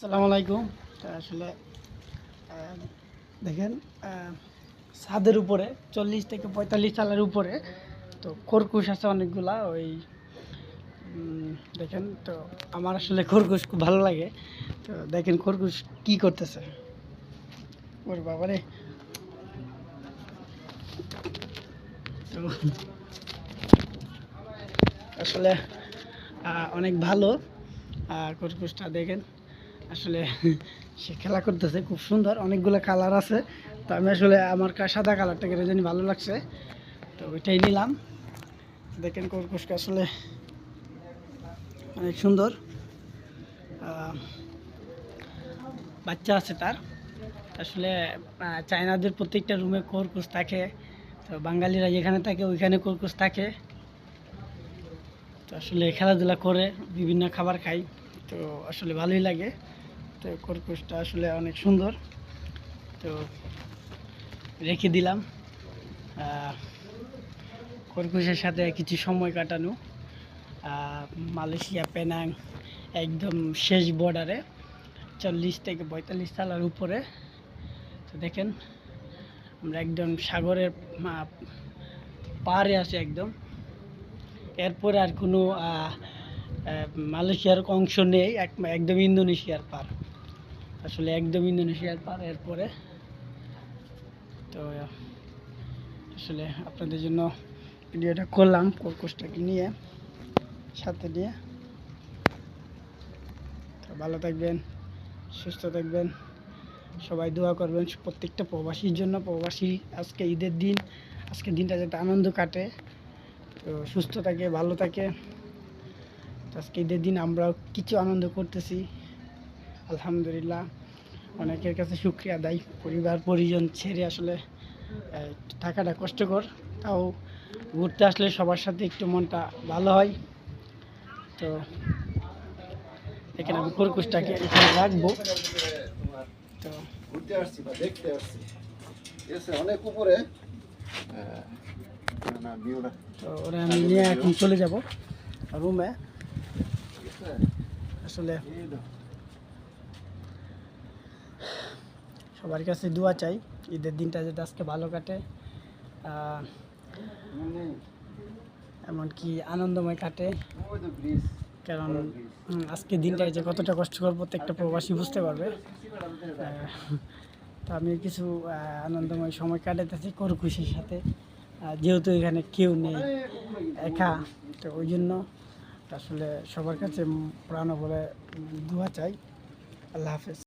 আসসালামু আলাইকুম। আসলে দেখেন, ছাদের উপরে 40 থেকে 45 সালের উপরে তো খরগোশ আছে অনেকগুলা। ওই দেখেন তো, আমার আসলে খরগোশ খুব ভালো লাগে। তো দেখেন খরগোশ কি করতেছে। ওর বাবারে, তো আসলে অনেক ভালো। খরগোশটা দেখেন আসলে সে খেলা করতেছে খুব সুন্দর, অনেকগুলো কালার আছে। তো আমি আসলে আমার সাদা কালারটা কেটে জানি ভালো লাগছে, তো ওইটাই নিলাম। দেখেন খরগোশটা আসলে অনেক সুন্দর। বাচ্চা আছে তার। আসলে চায়নাদের প্রত্যেকটা রুমে খরগোশ থাকে। তো বাঙালিরা যেখানে থাকে ওইখানে খরগোশ থাকে। তো আসলে খেলাধুলা করে বিভিন্ন খাবার খাই, তো আসলে ভালোই লাগে। তো খরগোশটা আসলে অনেক সুন্দর, তো রেখে দিলাম। খরগোশের সাথে কিছু সময় কাটানো। মালয়েশিয়া পেনাং, একদম শেষ বর্ডারে, 40 থেকে 45 সালের উপরে। তো দেখেন আমরা একদম সাগরের পাড়ে আছি একদম। এরপরে আর কোনো মালয়েশিয়ার অংশ নেই, একদম ইন্দোনেশিয়ার পার। আসলে একদম ইন্দোনেশিয়ার পার এরপরে। তো আসলে আপনাদের জন্য ভিডিওটা করলাম খরগোশটাকে নিয়ে, সাথে নিয়ে। তো ভালো থাকবেন, সুস্থ থাকবেন, সবাই দোয়া করবেন প্রত্যেকটা প্রবাসীর জন্য। প্রবাসী আজকে ঈদের দিন, আজকের দিনটা যাতে আনন্দ কাটে, তো সুস্থ থাকে, ভালো থাকে। তো আজকে ঈদের দিন আমরাও কিছু আনন্দ করতেছি, আলহামদুলিল্লাহ। অনেকের কাছে শুকরিয়া আদায়, পরিবার পরিজন ছেড়ে আসলে থাকাটা কষ্টকর, তাও ঘুরতে আসলে সবার সাথে একটু মনটা ভালো হয়। তো এখানে আমি খরগোশটাকে এখানে রাখবো। তো ঘুরতে আসছি বা দেখতে আসছি, এসে অনেক উপরে। না ভিউটা তো ওরা আমি নিয়ে এখন চলে যাব রুমে। আসলে সবার কাছে দোয়া চাই ঈদের দিনটা যাতে আজকে ভালো কাটে, এমনকি আনন্দময় কাটে। কারণ আজকের দিনটা যে কতটা কষ্টকর প্রত্যেকটা প্রবাসী বুঝতে পারবে। তো আমি কিছু আনন্দময় সময় কাটাতেছি খরগোশের সাথে, যেহেতু এখানে কেউ নেই, একা। তো ওই জন্য আসলে সবার কাছে প্রাণ বলে দোয়া চাই। আল্লাহ হাফেজ।